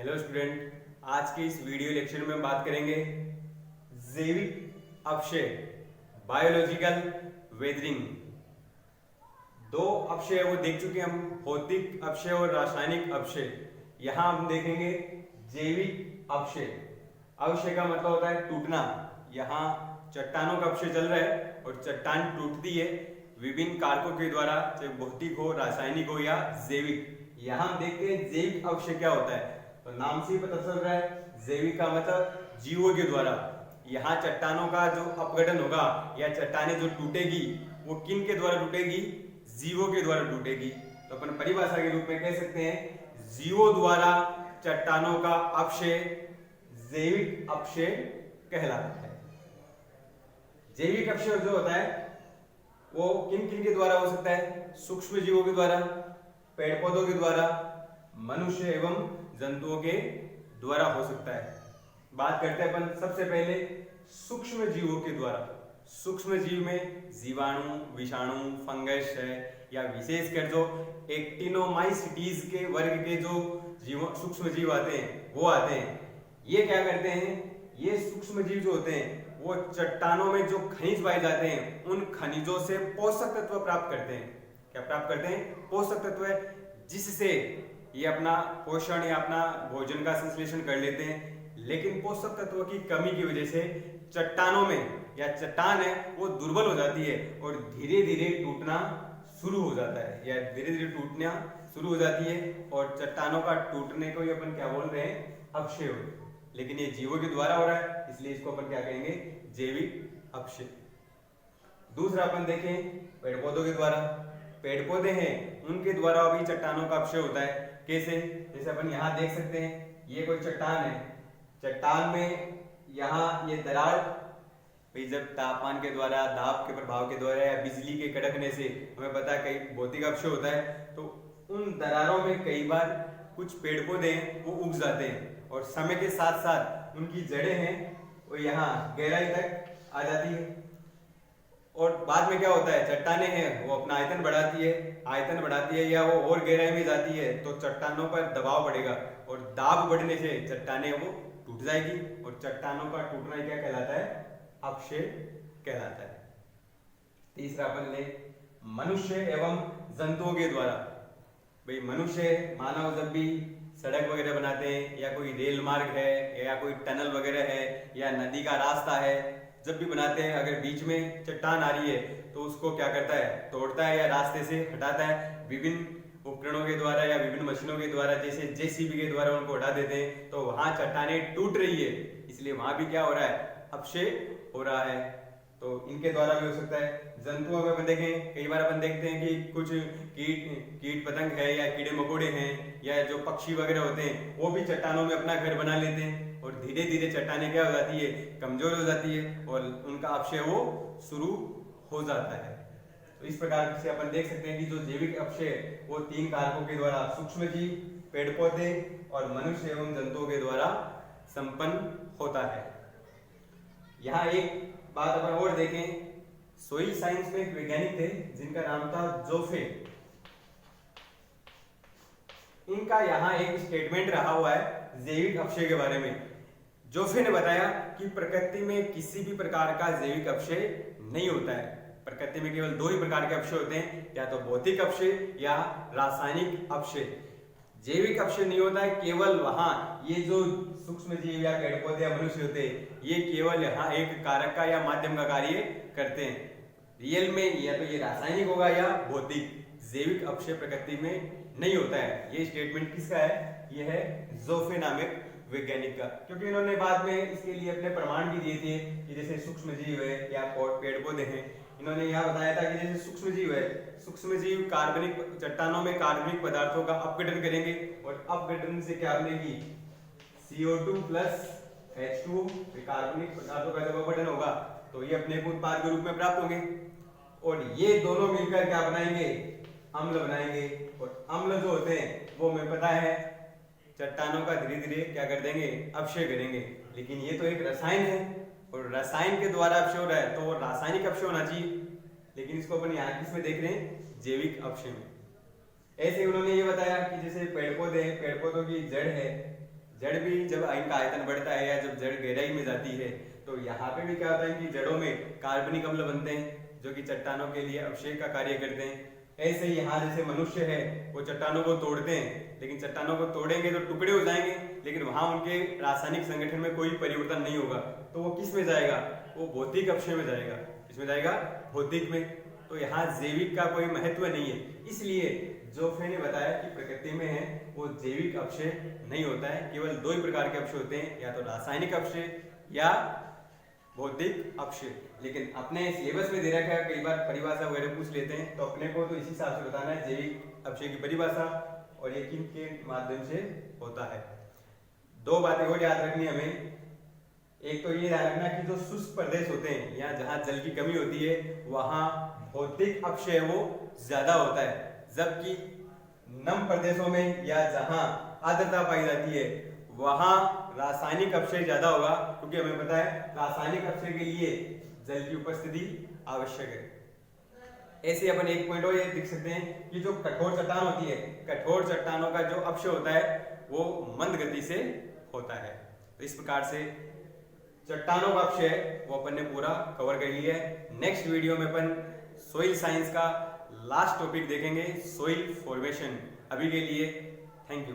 Hello student, आज के इस वीडियो लेक्चर में हम बात करेंगे जैविक अपक्षय, बायोलॉजिकल वेदरिंग। दो अपक्षय वो देख चुके हम, भौतिक अपक्षय और रासायनिक अपक्षय। यहाँ हम देखेंगे जैविक अपक्षय। अपक्षय का मतलब होता है टूटना। यहाँ चट्टानों का अपक्षय चल रहा है और चट्टान टूटती है विभिन्न कारकों के द्वारा, चाहे भौतिक हो, रासायनिक हो या जैविक। यहाँ हम देखते हैं जैविक अपक्षय क्या होता है, तो नाम से ही पता चल रहा है जैविक का मतलब जीवों के द्वारा। यहाँ चट्टानों का जो अपघटन होगा या चट्टानें जो टूटेगी वो किन के द्वारा टूटेगी? जीवों के द्वारा टूटेगी। तो अपन परिभाषा के रूप में कह सकते हैं जीवों द्वारा चट्टानों का अपक्षय जैविक अपक्षय कहलाता है। जैविक अपक्षय जो होता है वो किन किन के द्वारा हो सकता है? सूक्ष्म जीवों के द्वारा, पेड़ पौधों के द्वारा, मनुष्य एवं जंतुओं के द्वारा हो सकता है। बात करते हैं अपन सबसे पहले सूक्ष्म जीवों के द्वारा। सूक्ष्म जीव में जीवाणु, विषाणु, फंगस है या विशेषकर जो एक्टिनोमाइसीटीज के वर्ग के जो जीव सूक्ष्म जीव आते हैं वो आते हैं। ये क्या करते हैं? ये सूक्ष्म जीव जो होते हैं वो चट्टानों में जो खनिज पाए जाते हैं उन खनिजों से पोषक तत्व प्राप्त करते हैं। क्या प्राप्त करते हैं? पोषक तत्व, जिससे ये अपना पोषण या अपना भोजन का संश्लेषण कर लेते हैं। लेकिन पोषक तत्वों की कमी की वजह से चट्टानों में या चट्टान है वो दुर्बल हो जाती है और धीरे धीरे टूटना शुरू हो जाता है या धीरे धीरे टूटना शुरू हो जाती है और चट्टानों का टूटने को ही अपन क्या बोल रहे हैं? अपक्षय। लेकिन ये जीवों के द्वारा हो रहा है, इसलिए इसको अपन क्या कहेंगे? जैविक अपक्षय। दूसरा अपन देखें पेड़ पौधों के द्वारा। पेड़ पौधे हैं उनके द्वारा भी चट्टानों का अपक्षय होता है। कैसे? जैसे अपन यहाँ देख सकते हैं, ये कोई चट्टान है, चट्टान में यहाँ ये दरार, भाई जब तापमान के द्वारा, दाब के प्रभाव के द्वारा या बिजली के कड़कने से हमें पता है कई भौतिक अपक्षय होता है, तो उन दरारों में कई बार कुछ पेड़ पौधे हैं वो उग जाते हैं और समय के साथ साथ उनकी जड़ें हैं वो यहाँ गहराई तक आ जाती है और बाद में क्या होता है? चट्टानें हैं वो अपना आयतन बढ़ाती है या वो और गहराई में जाती है तो चट्टानों पर दबाव बढ़ेगा और दाब बढ़ने से चट्टानें वो टूट जाएगी और चट्टानों का टूटना क्या कहलाता है? अपक्षय कहलाता है। तीसरा अपन ले मनुष्य एवं जंतुओं के द्वारा। भाई मनुष्य, मानव जब भी सड़क वगैरह बनाते हैं या कोई रेल मार्ग है या कोई टनल वगैरह है या नदी का रास्ता है, जब भी बनाते हैं अगर बीच में चट्टान आ रही है तो उसको क्या करता है? तोड़ता है या रास्ते से हटाता है। विभिन्न उपकरणों के द्वारा या विभिन्न मशीनों के द्वारा, जैसे जेसीबी के द्वारा उनको हटा देते हैं तो वहां चट्टानें टूट रही है, इसलिए वहां भी क्या हो रहा है? अपक्षय हो रहा है। तो इनके द्वारा भी हो सकता है। जंतुओं में अपन देखें, कई बार अपन देखते हैं कि कुछ कीट पतंग है या कीड़े मकोड़े हैं या जो पक्षी वगैरह होते हैं वो भी चट्टानों में अपना घर बना लेते हैं और धीरे धीरे चट्टानें क्या हो जाती है? कमजोर हो जाती है और उनका अपक्षय वो शुरू हो जाता है। तो इस प्रकार से अपन देख सकते हैं कि जो जैविक अपक्षय वो तीन कारकों के द्वारा, सूक्ष्म जीव, पेड़ पौधे और मनुष्य एवं जंतुओं के द्वारा संपन्न होता है। यहाँ एक बात अपन और देखें, सोइल साइंस में एक वैज्ञानिक थे जिनका नाम था जोफे। इनका यहाँ एक स्टेटमेंट रहा हुआ है जैविक अपक्षय के बारे में। जोफे ने बताया कि प्रकृति में किसी भी प्रकार का जैविक अपक्षय नहीं होता है। प्रकृति में केवल दो ही प्रकार के अपक्षय होते हैं, या तो भौतिक अपक्षय या रासायनिक अपक्षय। जैविक अपक्षय नहीं होता है केवल वहां ये जो सूक्ष्म जीव या पेड़ पौधे या मनुष्य होते हैं ये केवल यहाँ एक कारक का या माध्यम का कार्य करते हैं। रियल में या तो ये रासायनिक होगा या भौतिक। जैविक अपक्षय प्रकृति में नहीं होता है। ये स्टेटमेंट किसका है? ये है जोफे नामक वैज्ञानिक का, क्योंकि इन्होंने बाद में इसके लिए अपने प्रमाण भी दिए थे कि जैसे सूक्ष्म जीव है या पेड़ पौधे हैं। इन्होंने यह बताया था कि जैसे सूक्ष्म जीव है, सूक्ष्म जीव कार्बनिक चट्टानों में कार्बनिक पदार्थों का अपघटन करेंगे और अपघटन से क्या बनेगी? CO2 plus H2O। कार्बनिक पदार्थों का जब अपघटन होगा तो ये अपने को उत्पाद के रूप में प्राप्त होंगे और ये दोनों मिलकर क्या बनाएंगे? अम्ल बनाएंगे। और अम्ल जो होते हैं वो हमें पता है चट्टानों का धीरे धीरे क्या कर देंगे? अपक्षय करेंगे। लेकिन ये तो एक रसायन है और रसायन के द्वारा अपक्षय हो रहा है तो वो रासायनिक अपक्षय होना चाहिए, लेकिन इसको अपन यहाँ किस में देख रहे हैं? जैविक अपक्षय में। ऐसे उन्होंने ये बताया कि जैसे पेड़ पौधे हैं, पेड़ पौधों की जड़ है, जड़ भी जब इनका आयतन बढ़ता है या जब जड़ गहराई में जाती है तो यहाँ पे भी क्या होता है कि जड़ों में कार्बनिक अम्ल बनते हैं जो कि चट्टानों के लिए अवशेष का कार्य करते हैं। ऐसे ही यहाँ जैसे मनुष्य है वो चट्टानों को तोड़ते हैं, लेकिन चट्टानों को तोड़ेंगे तो टुकड़े हो जाएंगे, लेकिन वहां उनके रासायनिक संगठन में कोई परिवर्तन नहीं होगा, तो वो किस में जाएगा, वो भौतिक अवशय में जाएगा। किसमें जाएगा, भौतिक में। तो यहाँ जैविक का कोई महत्व नहीं है, इसलिए जोफ्रे ने बताया कि प्रकृति में है वो जैविक अवशय नहीं होता है, केवल दो ही प्रकार के अवशय होते हैं, या तो रासायनिक अवशय या भौतिक अवशय। लेकिन अपने सिलेबस में दे रखा है, कई बार परिभाषा वगैरह पूछ लेते हैं, तो अपने को तो इसी हिसाब से बताना है जैविक अवशय की परिभाषा और ये किन के माध्यम से होता है। दो बातें और याद रखनी हमें। एक तो ये ध्यान रखना कि जो शुष्क प्रदेश होते हैं या जहां जल की कमी होती है वहां भौतिक अवशय वो ज्यादा होता है, जबकि नम प्रदेशों में या जहां आर्द्रता पाई जाती है वहां रासायनिक अवशय ज्यादा होगा, क्योंकि हमें पता है रासायनिक अवशय के लिए जल की उपस्थिति आवश्यक है। ऐसे अपन एक पॉइंट और ये देख सकते हैं कि जो कठोर चट्टान होती है, कठोर चट्टानों का जो अवशय होता है वो मंद गति से होता है। तो इस प्रकार से चट्टानों का अवशय वो अपन ने पूरा कवर कर लिया है। नेक्स्ट वीडियो में अपन सोइल साइंस का लास्ट टॉपिक देखेंगे, सोइल फॉर्मेशन। अभी के लिए थैंक यू।